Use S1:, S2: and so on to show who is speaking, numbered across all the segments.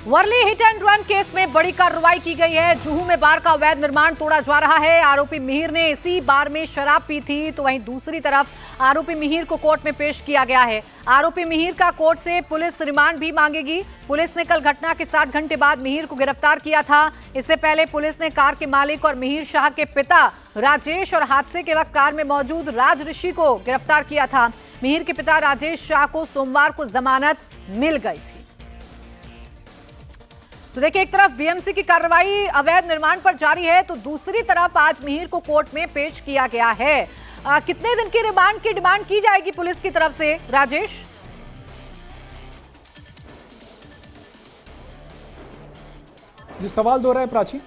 S1: Worli hit and run case में बड़ी कार्रवाई की गई है। जुहू में बार का अवैध निर्माण तोड़ा जा रहा है। आरोपी मिहिर ने इसी बार में शराब पी थी, तो वहीं दूसरी तरफ आरोपी मिहिर को कोर्ट में पेश किया गया है। आरोपी मिहिर का कोर्ट से पुलिस रिमांड भी मांगेगी। पुलिस ने कल घटना के 7 घंटे बाद मिहिर को गिरफ्तार किया था। इससे पहले पुलिस ने कार के मालिक और मिहिर शाह के पिता राजेश और हादसे के वक्त कार में मौजूद राज ऋषि को गिरफ्तार किया था। मिहिर के पिता राजेश शाह को सोमवार को जमानत मिल गई थी। तो देखिए, एक तरफ बीएमसी की कार्रवाई अवैध निर्माण पर जारी है, तो दूसरी तरफ आज मिहिर को कोर्ट में पेश किया गया है। कितने दिन की रिमांड की डिमांड की जाएगी पुलिस की तरफ से, राजेश?
S2: जी, सवाल दोहराए प्राची।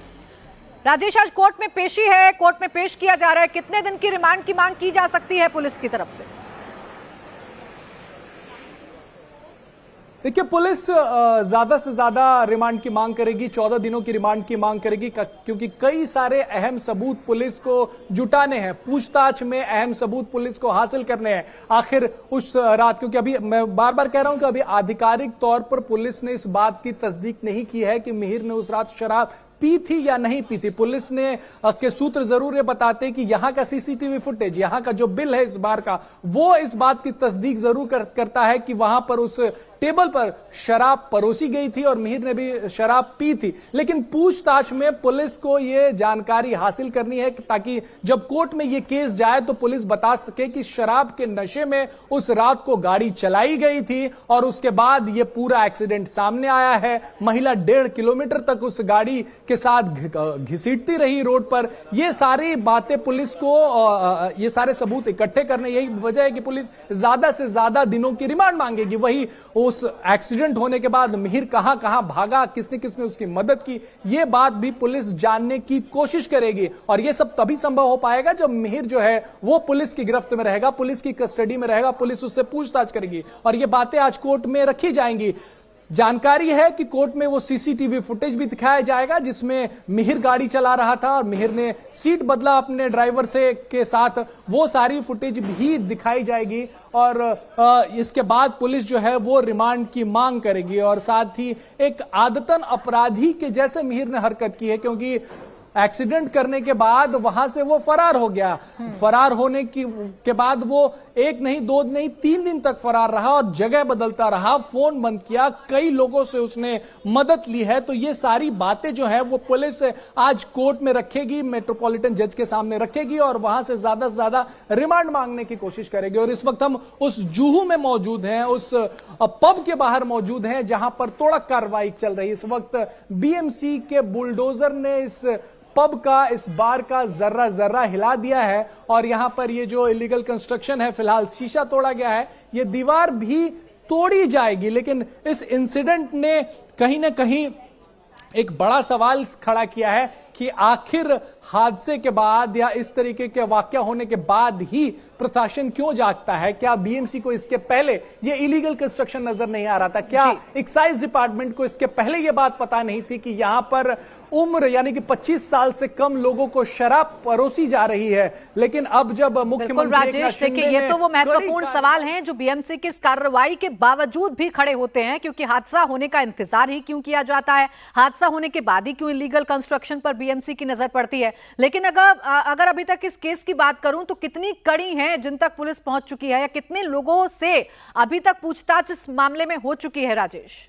S1: राजेश, आज कोर्ट में पेशी है, कोर्ट में पेश किया जा रहा है, कितने दिन की रिमांड की मांग की जा सकती है पुलिस की तरफ से?
S2: देखिए, पुलिस ज्यादा से ज्यादा रिमांड की मांग करेगी, 14 दिनों की रिमांड की मांग करेगी, क्योंकि कई सारे अहम सबूत पुलिस को जुटाने हैं। पूछताछ में अहम सबूत पुलिस को हासिल करने हैं। आखिर उस रात, क्योंकि अभी मैं बार बार कह रहा हूं कि अभी आधिकारिक तौर पर पुलिस ने इस बात की तस्दीक नहीं की है कि मिहिर ने उस रात शराब पी थी या नहीं पी थी। पुलिस ने के सूत्र जरूर ये बताते हैं कि यहां का सीसीटीवी फुटेज, यहां का जो बिल है इस बार का, वो इस बात की तस्दीक जरूर करता है कि वहां पर उस टेबल पर शराब परोसी गई थी और मिहिर ने भी शराब पी थी। लेकिन पूछताछ में पुलिस को यह जानकारी हासिल करनी है ताकि जब कोर्ट में यह केस जाए तो पुलिस बता सके कि शराब के नशे में उस रात को गाड़ी चलाई गई थी और उसके बाद यह पूरा एक्सीडेंट सामने आया है। महिला 1.5 किलोमीटर तक उस गाड़ी के साथ घसीटती रही रोड पर। यह सारी बातें पुलिस को, ये सारे सबूत इकट्ठे करने, यही वजह है कि पुलिस ज्यादा से ज्यादा दिनों की रिमांड मांगेगी। वही उस एक्सीडेंट होने के बाद मिहिर कहां कहां भागा, किसने किसने उसकी मदद की, यह बात भी पुलिस जानने की कोशिश करेगी। और यह सब तभी संभव हो पाएगा जब मिहिर जो है वो पुलिस की गिरफ्त में रहेगा, पुलिस की कस्टडी में रहेगा, पुलिस उससे पूछताछ करेगी और ये बातें आज कोर्ट में रखी जाएंगी। जानकारी है कि कोर्ट में वो सीसीटीवी फुटेज भी दिखाया जाएगा जिसमें मिहिर गाड़ी चला रहा था और मिहिर ने सीट बदला अपने ड्राइवर से के साथ, वो सारी फुटेज भी दिखाई जाएगी। और इसके बाद पुलिस जो है वो रिमांड की मांग करेगी और साथ ही एक आदतन अपराधी के जैसे मिहिर ने हरकत की है, क्योंकि एक्सीडेंट करने के बाद वहां से वो फरार हो गया। फरार होने के बाद वो 1 नहीं 2 नहीं 3 दिन तक फरार रहा और जगह बदलता रहा, फोन बंद किया, कई लोगों से उसने मदद ली है। तो ये सारी बातें जो है वो पुलिस आज कोर्ट में रखेगी, मेट्रोपॉलिटन जज के सामने रखेगी और वहां से ज्यादा रिमांड मांगने की कोशिश करेगी। और इस वक्त हम उस जुहू में मौजूद हैं, उस पब के बाहर मौजूद हैं जहां पर तोड़क कार्रवाई चल रही है। इस वक्त बीएमसी के बुलडोजर ने इस पब का, इस बार का जर्रा हिला दिया है और यहां पर ये जो इलीगल कंस्ट्रक्शन है, फिलहाल शीशा तोड़ा गया है, ये दीवार भी तोड़ी जाएगी। लेकिन इस इंसिडेंट ने कहीं ना कहीं एक बड़ा सवाल खड़ा किया है कि आखिर हादसे के बाद या इस तरीके के वाकया होने के बाद ही प्रशासन क्यों जागता है? क्या बीएमसी को इसके पहले ये इलीगल कंस्ट्रक्शन नजर नहीं आ रहा था? क्या एक्साइज डिपार्टमेंट को इसके पहले ये बात पता नहीं थी कि यहां पर उम्र यानी कि 25 साल से कम लोगों को शराब परोसी जा रही है? लेकिन अब जब मुख्यमंत्री
S1: राजेश, देखिए, ये तो वो महत्वपूर्ण सवाल हैं जो बीएमसी की इस कार्रवाई के बावजूद भी खड़े होते हैं, क्योंकि हादसा होने का इंतजार ही क्यों किया जाता है? हादसा होने के बाद ही क्यों इलीगल कंस्ट्रक्शन पर बीएमसी की नजर पड़ती है? लेकिन अगर अभी तक इस केस की बात करूं तो कितनी कड़ी हैं जिन तक पुलिस पहुंच चुकी है या कितने लोगों से अभी तक पूछताछ इस मामले में हो चुकी है, राजेश?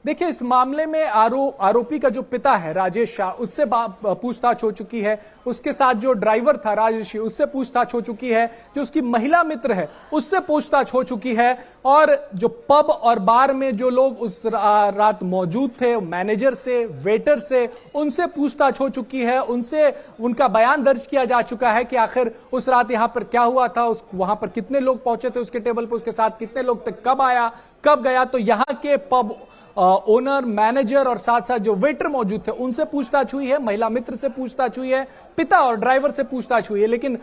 S2: देखिए, इस मामले में आरोपी का जो पिता है राजेश शाह, उससे पूछताछ हो चुकी है। उसके साथ जो ड्राइवर था राज ऋषि, उससे पूछताछ हो चुकी है। जो उसकी महिला मित्र है उससे पूछताछ हो चुकी है। और जो पब और बार में जो लोग उस रात मौजूद थे, मैनेजर से, वेटर से, उनसे पूछताछ हो चुकी है। उनसे उनका बयान दर्ज किया जा चुका है कि आखिर उस रात यहां पर क्या हुआ था, वहां पर कितने लोग पहुंचे थे उसके टेबल पर, उसके साथ कितने लोग थे, कब आया, कब गया। तो यहां के पब ओनर, मैनेजर और साथ साथ जो वेटर मौजूद थे उनसे पूछताछ हुई है, महिला मित्र से पूछताछ हुई है, पिता और ड्राइवर से पूछताछ हुई है। लेकिन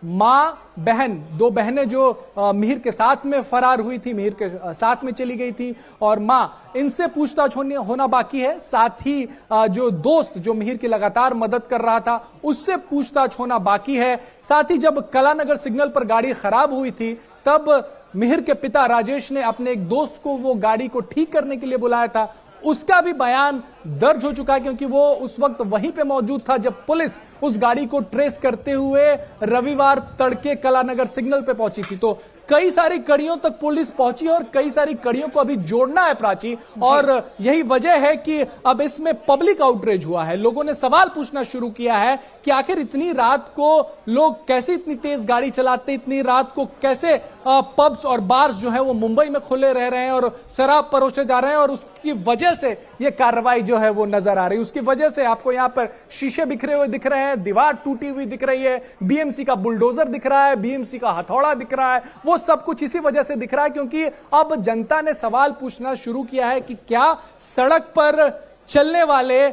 S2: मां, बहन, 2 बहनें जो मिहिर के साथ में फरार हुई थी, मिहिर के साथ में चली गई थी, और मां, इनसे पूछताछ होना बाकी है। साथ ही जो दोस्त जो मिहिर की लगातार मदद कर रहा था उससे पूछताछ होना बाकी है। साथ ही जब कलानगर सिग्नल पर गाड़ी खराब हुई थी तब मिहिर के पिता राजेश ने अपने एक दोस्त को वो गाड़ी को ठीक करने के लिए बुलाया था, उसका भी बयान दर्ज हो चुका है, क्योंकि वो उस वक्त वहीं पे मौजूद था जब पुलिस उस गाड़ी को ट्रेस करते हुए रविवार तड़के कलानगर सिग्नल पे पहुंची थी। तो कई सारी कड़ियों तक पुलिस पहुंची और कई सारी कड़ियों को अभी जोड़ना है प्राची, और यही वजह है कि अब इसमें पब्लिक आउटरीच हुआ है। लोगों ने सवाल पूछना शुरू किया है कि आखिर इतनी रात को लोग कैसे इतनी तेज गाड़ी चलाते, इतनी रात को कैसे पब्स और बार्स जो है वो मुंबई में खुले रह रहे हैं और शराब परोसे जा रहे हैं, और उसकी वजह से ये कार्रवाई जो है वो नजर आ रही है। उसकी वजह से आपको यहां पर शीशे बिखरे हुए दिख रहे हैं, दीवार टूटी हुई दिख रही है, बीएमसी का बुलडोजर दिख रहा है, बीएमसी का हथौड़ा दिख रहा है, वो सब कुछ इसी वजह से दिख रहा है क्योंकि अब जनता ने सवाल पूछना शुरू किया है कि क्या सड़क पर चलने वाले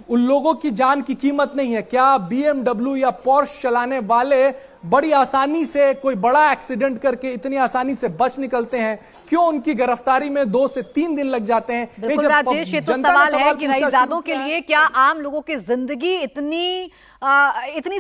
S2: उन लोगों की जान की कीमत नहीं है? क्या बीएमडब्ल्यू या पोर्श चलाने वाले बड़ी आसानी से कोई बड़ा एक्सीडेंट करके इतनी आसानी से बच निकलते हैं? क्यों उनकी गिरफ्तारी में 2 से 3 दिन लग जाते हैं?
S1: बिल्कुल राजेश, ये तो सवाल है कि रईजादों के लिए क्या आम लोगों की जिंदगी इतनी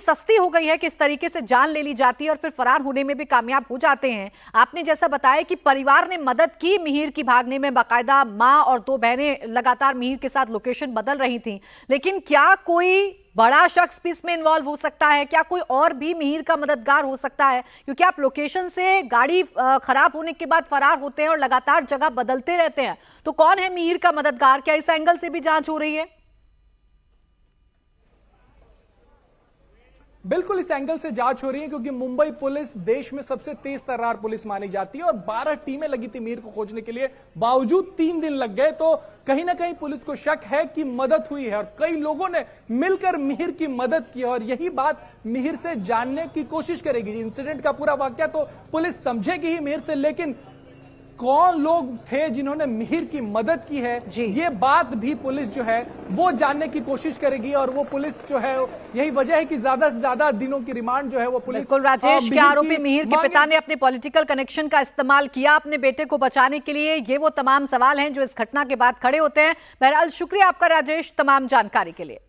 S1: सस्ती हो गई है कि इस तरीके से जान ले ली जाती है और फिर फरार होने में भी कामयाब हो जाते हैं? आपने जैसा बताया कि परिवार ने मदद की मिहिर की भागने में, बाकायदा मां और 2 बहनें लगातार मिहिर के साथ लोकेशन बदल रही थी, लेकिन क्या कोई बड़ा शख्स भी इसमें इन्वॉल्व हो सकता है? क्या कोई और भी मिहिर का मददगार हो सकता है? क्योंकि आप लोकेशन से गाड़ी खराब होने के बाद फरार होते हैं और लगातार जगह बदलते रहते हैं, तो कौन है मिहिर का मददगार? क्या इस एंगल से भी जांच हो रही है?
S2: बिल्कुल इस एंगल से जांच हो रही है, क्योंकि मुंबई पुलिस देश में सबसे तेज तर्रार पुलिस मानी जाती है और 12 टीमें लगी थी मिहिर को खोजने के लिए, बावजूद 3 दिन लग गए। तो कहीं ना कहीं पुलिस को शक है कि मदद हुई है और कई लोगों ने मिलकर मिहिर की मदद की, और यही बात मिहिर से जानने की कोशिश करेगी। इंसिडेंट का पूरा वाकया तो पुलिस समझेगी ही मिहिर से, लेकिन कौन लोग थे जिन्होंने मिहिर की मदद की है, ये बात भी पुलिस जो है वो जानने की कोशिश करेगी। और वो पुलिस जो है, यही वजह है कि ज्यादा से ज्यादा दिनों की रिमांड जो है वो पुलिस।
S1: बिल्कुल राजेश, क्या आरोपी मिहिर के पिता ने अपने पॉलिटिकल कनेक्शन का इस्तेमाल किया अपने बेटे को बचाने के लिए? ये वो तमाम सवाल हैं जो इस घटना के बाद खड़े होते हैं। बहरहाल शुक्रिया आपका राजेश तमाम जानकारी के लिए।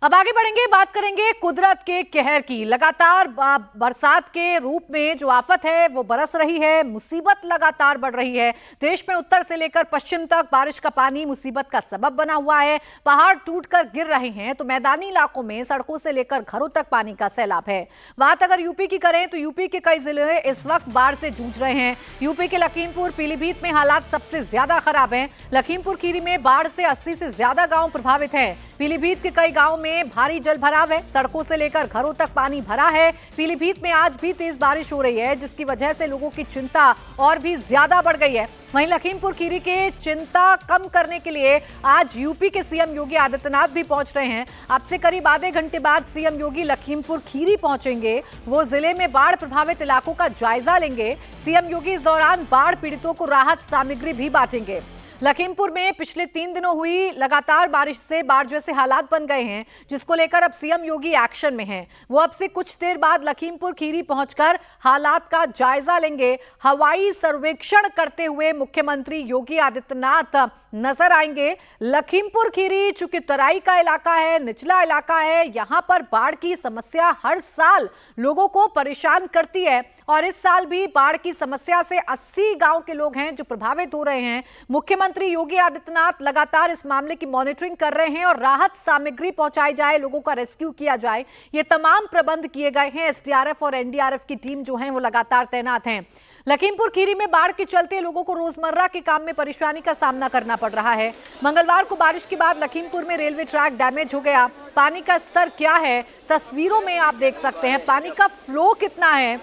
S1: अब आगे बढ़ेंगे, बात करेंगे कुदरत के कहर की। लगातार बरसात के रूप में जो आफत है वो बरस रही है, मुसीबत लगातार बढ़ रही है। देश में उत्तर से लेकर पश्चिम तक बारिश का पानी मुसीबत का सबब बना हुआ है। पहाड़ टूटकर गिर रहे हैं तो मैदानी इलाकों में सड़कों से लेकर घरों तक पानी का सैलाब है। बात अगर यूपी की करें तो यूपी के कई जिले इस वक्त बाढ़ से जूझ रहे हैं। यूपी के लखीमपुर, पीलीभीत में हालात सबसे ज्यादा खराब हैं। लखीमपुर खीरी में बाढ़ से 80 से ज्यादा गांव प्रभावित हैं। पीलीभीत के कई गांवों में भारी जल भराव है, सड़कों से लेकर घरों तक पानी भरा है। पीलीभीत में आज भी तेज बारिश हो रही है, जिसकी वजह से लोगों की चिंता और भी ज्यादा बढ़ गई है। वहीं लखीमपुर खीरी के चिंता कम करने के लिए आज यूपी के सीएम योगी आदित्यनाथ भी पहुंच रहे हैं। अब से करीब आधे घंटे बाद सीएम योगी लखीमपुर खीरी पहुंचेंगे। वो जिले में बाढ़ प्रभावित इलाकों का जायजा लेंगे। सीएम योगी इस दौरान बाढ़ पीड़ितों को राहत सामग्री भी बांटेंगे। लखीमपुर में पिछले 3 दिनों हुई लगातार बारिश से बाढ़ जैसे हालात बन गए हैं, जिसको लेकर अब सीएम योगी एक्शन में हैं। वो अब से कुछ देर बाद लखीमपुर खीरी पहुंचकर हालात का जायजा लेंगे। हवाई सर्वेक्षण करते हुए मुख्यमंत्री योगी आदित्यनाथ नजर आएंगे। लखीमपुर खीरी चूंकि तराई का इलाका है, निचला इलाका है, यहां पर बाढ़ की समस्या हर साल लोगों को परेशान करती है और इस साल भी बाढ़ की समस्या से 80 गांव के लोग हैं जो प्रभावित हो रहे हैं। मुख्यमंत्री योगी आदित्यनाथ लगातार इस मामले की मॉनिटरिंग कर रहे हैं और राहत सामग्री पहुंचाई जाए, लोगों का रेस्क्यू किया जाए, ये तमाम प्रबंध किए गए हैं। एसडीआरएफ और एनडीआरएफ की टीम जो है वो लगातार तैनात हैं। लखीमपुर खीरी में बाढ़ के चलते लोगों को रोजमर्रा के काम में परेशानी का सामना करना पड़ रहा है। मंगलवार को बारिश के बाद लखीमपुर में रेलवे ट्रैक डैमेज हो गया। पानी का स्तर क्या है तस्वीरों में आप देख सकते हैं। पानी का फ्लो कितना है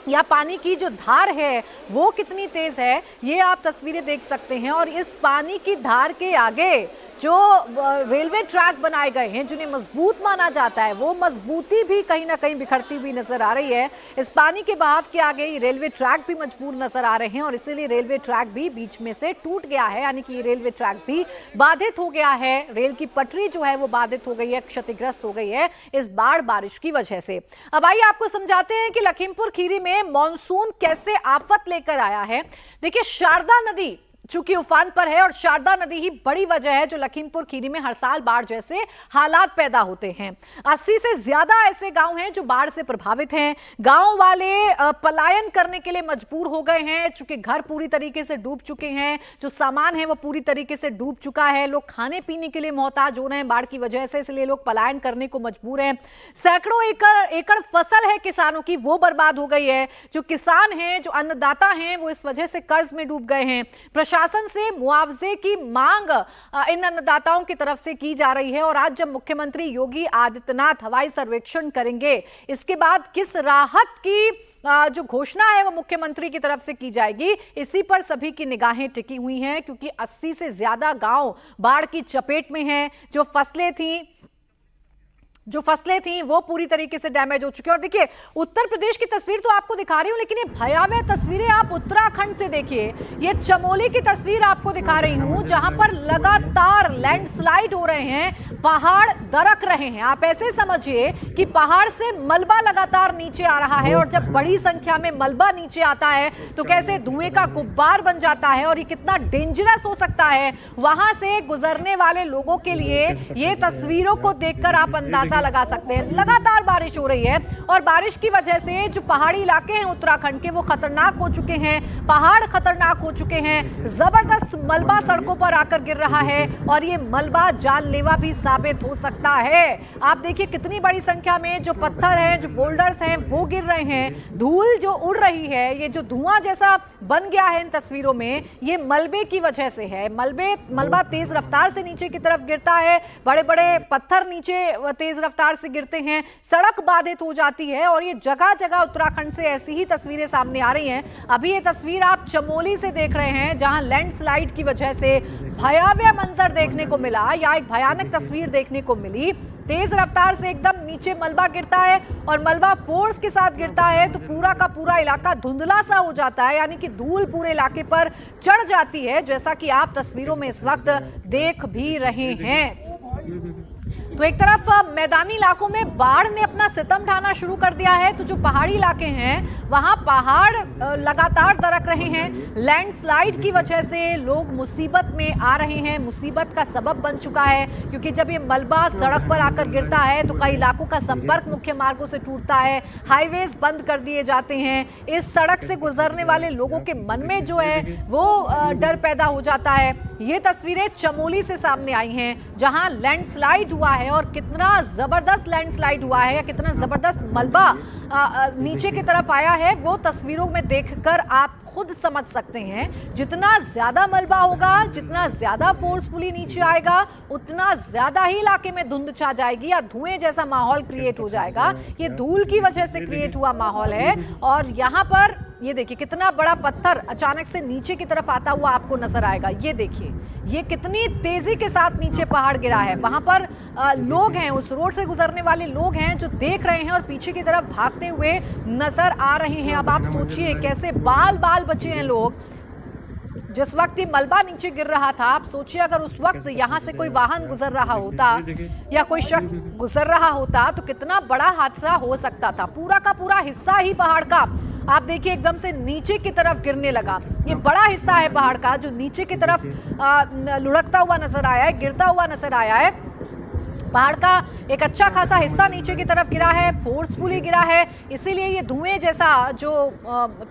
S1: या पानी की जो धार है वो कितनी तेज है, ये आप तस्वीरें देख सकते हैं। और इस पानी की धार के आगे जो रेलवे ट्रैक बनाए गए हैं, जिन्हें मजबूत माना जाता है, वो मजबूती भी कहीं ना कहीं बिखरती हुई नजर आ रही है। इस पानी के बहाव के आगे ये रेलवे ट्रैक भी मजबूर नजर आ रहे हैं और इसीलिए रेलवे ट्रैक भी बीच में से टूट गया है, यानी कि रेलवे ट्रैक भी बाधित हो गया है। रेल की पटरी जो है वो बाधित हो गई है, क्षतिग्रस्त हो गई है इस बाढ़ बारिश की वजह से। अब आइए आपको समझाते हैं कि लखीमपुर खीरी में मानसून कैसे आफत लेकर आया है। देखिए, शारदा नदी चूंकि उफान पर है और शारदा नदी ही बड़ी वजह है जो लखीमपुर खीरी में हर साल बाढ़ जैसे हालात पैदा होते हैं। 80 से ज्यादा ऐसे गांव हैं जो बाढ़ से प्रभावित हैं। गांव वाले पलायन करने के लिए मजबूर हो गए हैं, चूंकि घर पूरी तरीके से डूब चुके हैं, जो सामान है वो पूरी तरीके से डूब चुका है। लोग खाने पीने के लिए मोहताज हो रहे हैं बाढ़ की वजह से, इसलिए लोग पलायन करने को मजबूर हैं। सैकड़ों एकड़ फसल है किसानों की, वो बर्बाद हो गई है। जो किसान हैं, जो अन्नदाता हैं, वो इस वजह से कर्ज में डूब गए हैं। प्रशासन से मुआवजे की मांग इन अन्नदाताओं की तरफ से की जा रही है और आज जब मुख्यमंत्री योगी आदित्यनाथ हवाई सर्वेक्षण करेंगे, इसके बाद किस राहत की जो घोषणा है वो मुख्यमंत्री की तरफ से की जाएगी, इसी पर सभी की निगाहें टिकी हुई हैं, क्योंकि 80 से ज्यादा गांव बाढ़ की चपेट में हैं। जो फसलें थी वो पूरी तरीके से डैमेज हो चुकी है। और देखिए, उत्तर प्रदेश की तस्वीर तो आपको दिखा रही हूं, लेकिन ये भयावह तस्वीरें आप उत्तराखंड से देखिए। ये चमोली की तस्वीर आपको दिखा रही हूं, जहां पर लगातार लैंडस्लाइड हो रहे हैं, पहाड़ दरक रहे हैं। आप ऐसे समझिए कि पहाड़ से मलबा लगातार नीचे आ रहा है, और जब बड़ी संख्या में मलबा नीचे आता है तो कैसे धुएं का गुब्बार बन जाता है, और ये कितना डेंजरस हो सकता है वहां से गुजरने वाले लोगों के लिए। ये तस्वीरों को देखकर आप अंदाजा लगा सकते हैं। लगातार बारिश हो रही है और बारिश की वजह से जो पहाड़ी इलाके हैं उत्तराखंड के, वो खतरनाक हो चुके हैं। पहाड़ खतरनाक हो चुके हैं। जबरदस्त मलबा सड़कों पर आकर गिर रहा है और ये मलबा जानलेवा भी साबित हो सकता है। आप देखिए कितनी बड़ी संख्या में जो पत्थर हैं, जो बोल्डर्स हैं, वो गिर रहे हैं। धूल जो उड़ रही है, ये जो धुआं जैसा बन गया है इन तस्वीरों में, ये मलबे की वजह से है। मलबा तेज रफ्तार से नीचे की तरफ गिरता है, बड़े बड़े पत्थर नीचे तेज रफ्तार से गिरते हैं, सड़क बाधित हो जाती है, और ये जगह जगह उत्तराखंड से ऐसी ही तस्वीरें सामने आ रही हैं। अभी ये तस्वीर आप चमोली से देख रहे हैं, जहां लैंडस्लाइड की वजह से भयावह मंजर देखने को मिला, या एक भयानक तस्वीर देखने को मिली। तेज रफ्तार से एकदम नीचे मलबा गिरता है और मलबा फोर्स के साथ गिरता है तो पूरा का पूरा इलाका धुंधला सा हो जाता है, यानी कि धूल पूरे इलाके पर चढ़ जाती है, जैसा कि आप तस्वीरों में इस वक्त देख भी रहे हैं। तो एक तरफ मैदानी इलाकों में बाढ़ ने अपना सितम ढाना शुरू कर दिया है, तो जो पहाड़ी इलाके हैं वहां पहाड़ लगातार दरक रहे हैं। लैंडस्लाइड की वजह से लोग मुसीबत में आ रहे हैं, मुसीबत का सबब बन चुका है, क्योंकि जब ये मलबा सड़क पर आकर गिरता है तो कई इलाकों का संपर्क मुख्य मार्गों से टूटता है, हाईवेज बंद कर दिए जाते हैं। इस सड़क से गुजरने वाले लोगों के मन में जो है वो डर पैदा हो जाता है। ये तस्वीरें चमोली से सामने आई हैं, जहां लैंडस्लाइड हुआ है, और कितना जबरदस्त लैंडस्लाइड हुआ है, या कितना जबरदस्त मलबा नीचे की तरफ आया है, वो तस्वीरों में देखकर आप खुद समझ सकते हैं। जितना ज्यादा मलबा होगा, जितना ज्यादा फोर्सफुली नीचे आएगा, उतना ज्यादा ही इलाके में धुंध छा जाएगी या धुएं जैसा माहौल क्रिएट हो जाएगा। ये धूल की वजह से क्रिएट हुआ माहौल है। और यहाँ पर ये देखिए कितना बड़ा पत्थर अचानक से नीचे की तरफ आता हुआ आपको नजर आएगा। ये देखिए, ये कितनी तेजी के साथ नीचे पहाड़ गिरा है। वहां पर लोग हैं, उस रोड से गुजरने वाले लोग हैं जो देख रहे हैं और पीछे की तरफ भागते हुए नजर आ रहे हैं। अब आप सोचिए कैसे बाल बाल बचे हैं लोग। जिस वक्त ये मलबा नीचे गिर रहा था, आप सोचिए अगर उस वक्त यहाँ से कोई वाहन गुजर रहा होता या कोई शख्स गुजर रहा होता तो कितना बड़ा हादसा हो सकता था। पूरा का पूरा हिस्सा ही पहाड़ का आप देखिए एकदम से नीचे की तरफ गिरने लगा। ये बड़ा हिस्सा है पहाड़ का जो नीचे की तरफ लुढ़कता हुआ नजर आया है, गिरता हुआ नजर आया है। पहाड़ का एक अच्छा खासा हिस्सा नीचे की तरफ गिरा है, फोर्सफुली गिरा है, इसीलिए ये धुएं जैसा जो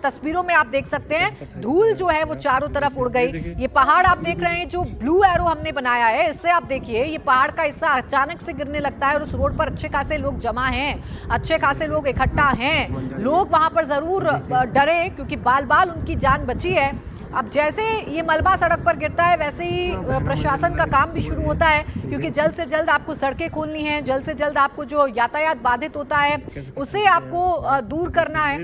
S1: तस्वीरों में आप देख सकते हैं, धूल जो है वो चारों तरफ उड़ गई। ये पहाड़ आप देख रहे हैं जो ब्लू एरो हमने बनाया है, इससे आप देखिए ये पहाड़ का हिस्सा अचानक से गिरने लगता है और उस रोड पर अच्छे खासे लोग जमा हैं, अच्छे खासे लोग इकट्ठा हैं। लोग वहां पर जरूर डरे क्योंकि बाल बाल उनकी जान बची है। अब जैसे ये मलबा सड़क पर गिरता है वैसे ही प्रशासन का काम भी शुरू होता है, क्योंकि जल्द से जल्द आपको सड़कें खोलनी हैं, जल्द से जल्द आपको जो यातायात बाधित होता है उसे आपको दूर करना है।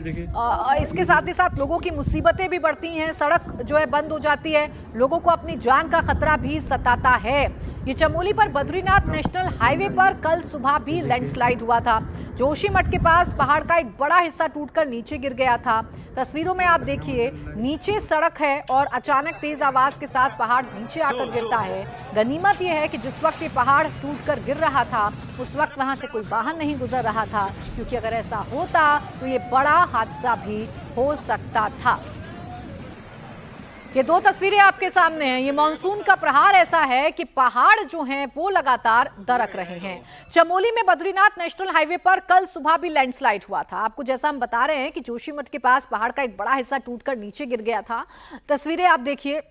S1: इसके साथ ही साथ लोगों की मुसीबतें भी बढ़ती हैं, सड़क जो है बंद हो जाती है, लोगों को अपनी जान का खतरा भी सताता है। ये चमोली पर बद्रीनाथ नेशनल हाईवे पर कल सुबह भी लैंडस्लाइड हुआ था। जोशीमठ के पास पहाड़ का एक बड़ा हिस्सा टूटकर नीचे गिर गया था। तस्वीरों में आप देखिए नीचे सड़क है और अचानक तेज आवाज के साथ पहाड़ नीचे आकर गिरता है। गनीमत यह है कि जिस वक्त ये पहाड़ टूटकर गिर रहा था उस वक्त वहां से कोई वाहन नहीं गुजर रहा था, क्योंकि अगर ऐसा होता तो ये बड़ा हादसा भी हो सकता था। ये दो तस्वीरें आपके सामने हैं। ये मानसून का प्रहार ऐसा है कि पहाड़ जो हैं वो लगातार दरक रहे हैं। चमोली में बद्रीनाथ नेशनल हाईवे पर कल सुबह भी लैंडस्लाइड हुआ था। आपको जैसा हम बता रहे हैं कि जोशीमठ के पास पहाड़ का एक बड़ा हिस्सा टूटकर नीचे गिर गया था। तस्वीरें आप देखिए,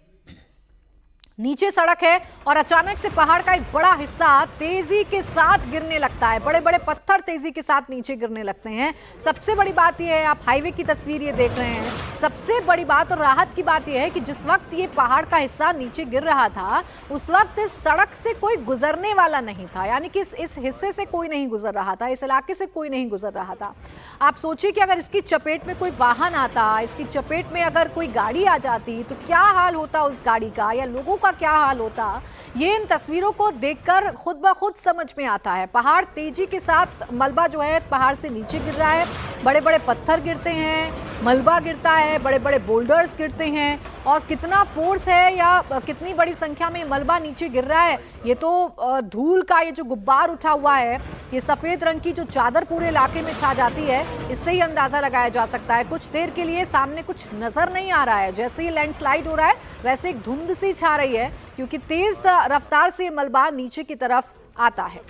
S1: नीचे सड़क है और अचानक से पहाड़ का एक बड़ा हिस्सा तेजी के साथ गिरने लगता है। बड़े बड़े पत्थर तेजी के साथ नीचे गिरने लगते हैं। सबसे बड़ी बात यह है, आप हाईवे की तस्वीर ये देख रहे हैं, सबसे बड़ी बात और राहत की बात यह है कि जिस वक्त ये पहाड़ का हिस्सा नीचे गिर रहा था उस वक्त इस सड़क से कोई गुजरने वाला नहीं था, यानी कि इस हिस्से से कोई नहीं गुजर रहा था, इस इलाके से कोई नहीं गुजर रहा था। आप सोचिए कि अगर इसकी चपेट में कोई वाहन आता, इसकी चपेट में अगर कोई गाड़ी आ जाती तो क्या हाल होता उस गाड़ी का, या लोगों का क्या हाल होता। ये इन तस्वीरों को देखकर खुद ब खुद समझ में आता है। पहाड़ तेजी के साथ, मलबा जो है पहाड़ से नीचे गिर रहा है, बड़े बड़े पत्थर गिरते हैं, मलबा गिरता है, बड़े बड़े बोल्डर्स गिरते हैं, और कितना फोर्स है या कितनी बड़ी संख्या में मलबा नीचे गिर रहा है, ये तो धूल का ये जो गुब्बार उठा हुआ है, ये सफेद रंग की जो चादर पूरे इलाके में छा जाती है, इससे ही अंदाजा लगाया जा सकता है। कुछ देर के लिए सामने कुछ नजर नहीं आ रहा है, जैसे ही लैंडस्लाइड हो रहा है वैसे एक धुंध सी छा रही है, क्योंकि तेज रफ्तार से मलबा नीचे की तरफ आता है।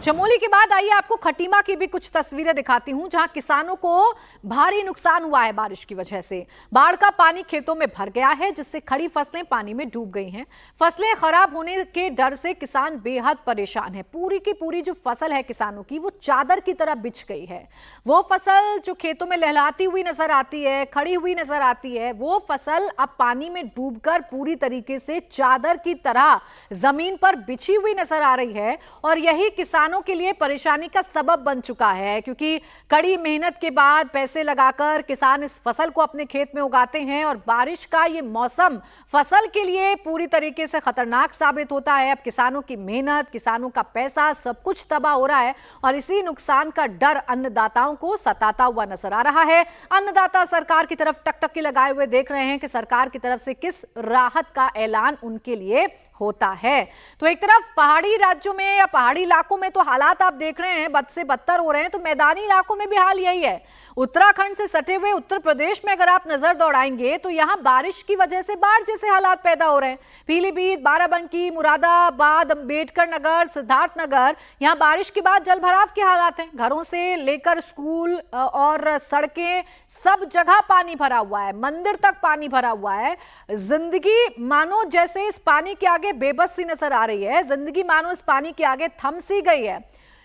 S1: चमोली के बाद आइए आपको खटीमा की भी कुछ तस्वीरें दिखाती हूं, जहां किसानों को भारी नुकसान हुआ है बारिश की वजह से। बाढ़ का पानी खेतों में भर गया है, जिससे खड़ी फसलें पानी में डूब गई हैं। फसलें खराब होने के डर से किसान बेहद परेशान है। पूरी की पूरी जो फसल है किसानों की, वो चादर की तरह बिछ गई है। वो फसल जो खेतों में लहलाती हुई नजर आती है, खड़ी हुई नजर आती है, वो फसल अब पानी में डूबकर पूरी तरीके से चादर की तरह जमीन पर बिछी हुई नजर आ रही है। और यही किसानों के लिए परेशानी का सबब बन चुका है, क्योंकि कड़ी मेहनत के बाद पैसे लगाकर किसान इस फसल को अपने खेत में उगाते हैं, और बारिश का ये मौसम फसल के लिए पूरी तरीके से खतरनाक साबित होता है। अब किसानों की मेहनत, किसानों का पैसा, सब कुछ तबाह हो रहा है, और इसी नुकसान का डर अन्नदाताओं को सताता हुआ नजर आ रहा है। अन्नदाता सरकार की तरफ टकटकी लगाए हुए देख रहे हैं कि सरकार की तरफ से किस राहत का ऐलान उनके लिए होता है। तो एक तरफ पहाड़ी राज्यों में या पहाड़ी इलाकों में तो हालात आप देख रहे हैं बद से बदतर हो रहे हैं, तो मैदानी इलाकों में भी हाल यही है। उत्तराखंड से सटे हुए उत्तर प्रदेश में अगर आप नजर दौड़ाएंगे तो यहां बारिश की वजह से बाढ़ जैसे हालात पैदा हो रहे हैं। पीलीभीत, बाराबंकी, मुरादाबाद, अंबेडकर नगर, सिद्धार्थनगर, यहां बारिश के बाद जलभराव के हालात हैं। घरों से लेकर स्कूल और सड़कें, सब जगह पानी भरा हुआ है, मंदिर तक पानी भरा हुआ है। जिंदगी मानो जैसे इस पानी के आगे बेबस सी नजर आ रही है, जिंदगी मानो इस पानी के आगे थम सी गई है।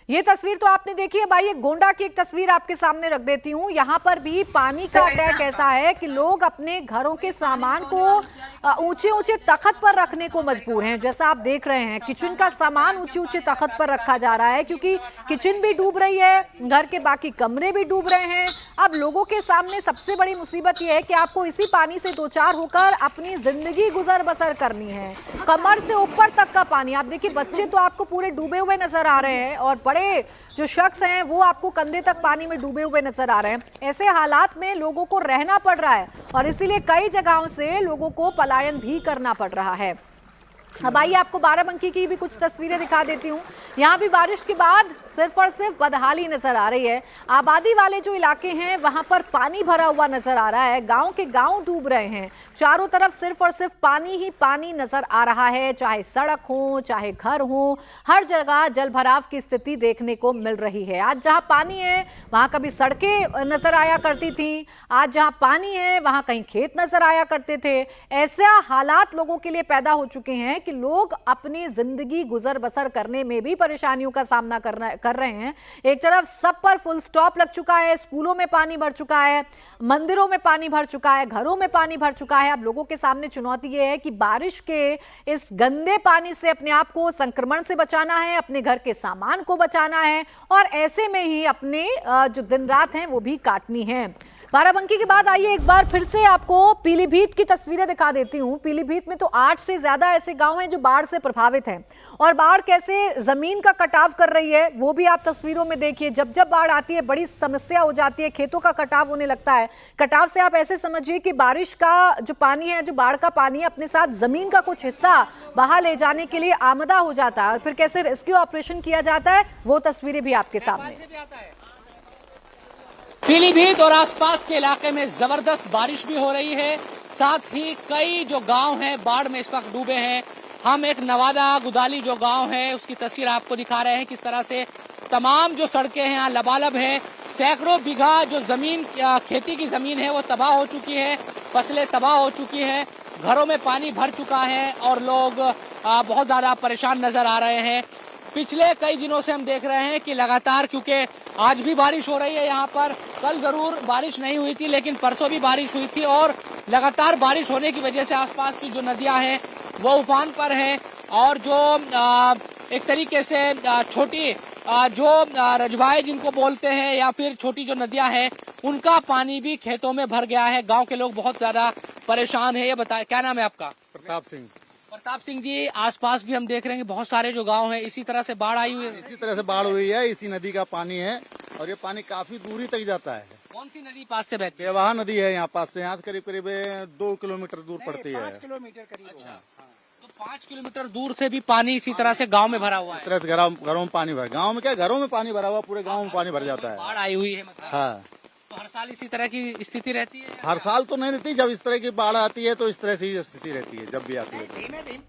S1: ये तस्वीर तो आपने देखी है। भाई, ये गोंडा की एक तस्वीर आपके सामने रख देती हूँ। यहाँ पर भी पानी का अटैक ऐसा है कि लोग अपने घरों के सामान को ऊंचे ऊंचे तख्त पर रखने को मजबूर हैं। जैसा आप देख रहे हैं, किचन का सामान ऊंचे ऊंचे तख्त पर रखा जा रहा है, क्योंकि किचन भी डूब रही है, घर के बाकी कमरे भी डूब रहे हैं। अब लोगों के सामने सबसे बड़ी मुसीबत यह है कि आपको इसी पानी से दो चार होकर अपनी जिंदगी गुजर बसर करनी है। कमर से ऊपर तक का पानी, आप देखिए बच्चे तो आपको पूरे डूबे हुए नजर आ रहे हैं, और बड़े जो शख्स हैं वो आपको कंधे तक पानी में डूबे हुए नजर आ रहे हैं। ऐसे हालात में लोगों को रहना पड़ रहा है, और इसीलिए कई जगहों से लोगों को पलायन भी करना पड़ रहा है। अब आइए आपको बाराबंकी की भी कुछ तस्वीरें दिखा देती हूँ। यहाँ भी बारिश के बाद सिर्फ और सिर्फ बदहाली नजर आ रही है। आबादी वाले जो इलाके हैं वहां पर पानी भरा हुआ नजर आ रहा है, गांव के गांव डूब रहे हैं। चारों तरफ सिर्फ और सिर्फ पानी ही पानी नजर आ रहा है, चाहे सड़क हो, चाहे घर हो, हर जगह जलभराव की स्थिति देखने को मिल रही है। आज जहाँ पानी है वहां कभी सड़कें नजर आया करती थी, आज जहाँ पानी है वहां कहीं खेत नजर आया करते थे। ऐसा हालात लोगों के लिए पैदा हो चुके हैं कि लोग अपनी जिंदगी गुजर बसर करने में भी परेशानियों का सामना कर रहे हैं। एक तरफ सब पर फुल स्टॉप लग चुका है, स्कूलों में पानी भर चुका है, मंदिरों में पानी भर चुका है, घरों में पानी भर चुका है। अब लोगों के सामने चुनौती ये है कि बारिश के इस गंदे पानी से अपने आप को संक्रमण से बचाना है, अपने घर के सामान को बचाना है, और ऐसे में ही अपने जो दिन रात हैं वो भी काटनी है। बाराबंकी के बाद आइए एक बार फिर से आपको पीलीभीत की तस्वीरें दिखा देती हूं। पीलीभीत में तो 8 से ज्यादा ऐसे गांव हैं जो बाढ़ से प्रभावित हैं, और बाढ़ कैसे जमीन का कटाव कर रही है वो भी आप तस्वीरों में देखिए। जब जब बाढ़ आती है बड़ी समस्या हो जाती है, खेतों का कटाव होने लगता है। कटाव से आप ऐसे समझिए कि बारिश का जो पानी है, जो बाढ़ का पानी है, अपने साथ जमीन का कुछ हिस्सा बहा ले जाने के लिए आमदा हो जाता है, और फिर कैसे रेस्क्यू ऑपरेशन किया जाता है वो तस्वीरें भी आपके सामने।
S3: पीलीभीत और आसपास के इलाके में जबरदस्त बारिश भी हो रही है, साथ ही कई जो गांव हैं बाढ़ में इस वक्त डूबे हैं। हम एक नवादा गुदाली जो गांव है उसकी तस्वीर आपको दिखा रहे हैं, किस तरह से तमाम जो सड़कें हैं यहाँ लबालब है। सैकड़ों बीघा जो जमीन खेती की जमीन है वो तबाह हो चुकी है, फसलें तबाह हो चुकी है, घरों में पानी भर चुका है और लोग बहुत ज्यादा परेशान नजर आ रहे हैं। पिछले कई दिनों से हम देख रहे हैं कि लगातार, क्योंकि आज भी बारिश हो रही है यहाँ पर, कल जरूर बारिश नहीं हुई थी लेकिन परसों भी बारिश हुई थी और लगातार बारिश होने की वजह से आसपास की जो नदियां हैं वो उफान पर हैं और जो एक तरीके से छोटी जो रजवाए जिनको बोलते हैं या फिर छोटी जो नदियां हैं उनका पानी भी खेतों में भर गया है। गांव के लोग बहुत ज्यादा परेशान है। ये बताए, क्या नाम है आपका?
S4: प्रताप सिंह।
S3: प्रताप सिंह जी, आसपास भी हम देख रहे हैं कि बहुत सारे जो गांव हैं इसी तरह से बाढ़ आई हुई है।
S4: इसी तरह से बाढ़ हुई है, इसी नदी का पानी है और ये पानी काफी दूरी तक जाता है।
S3: कौन सी नदी पास से बहती है?
S4: केवाहा नदी है यहाँ पास से, यहाँ से करीब करीब 2 किलोमीटर दूर पड़ती है।
S3: 5 किलोमीटर करीब। अच्छा, तो 5 किलोमीटर दूर से भी पानी इसी तरह से गांव में भरा हुआ है।
S4: इस तरह से घरों में पानी भरा, गाँव में क्या घरों में पानी भरा हुआ, पूरे गाँव में पानी भर जाता है।
S3: बाढ़ आई हुई है मतलब।
S4: हाँ,
S3: तो हर साल इसी तरह की स्थिति रहती है?
S4: हर साल तो नहीं रहती, जब इस तरह की बाढ़ आती है तो इस तरह से ही स्थिति रहती है, जब भी आती है।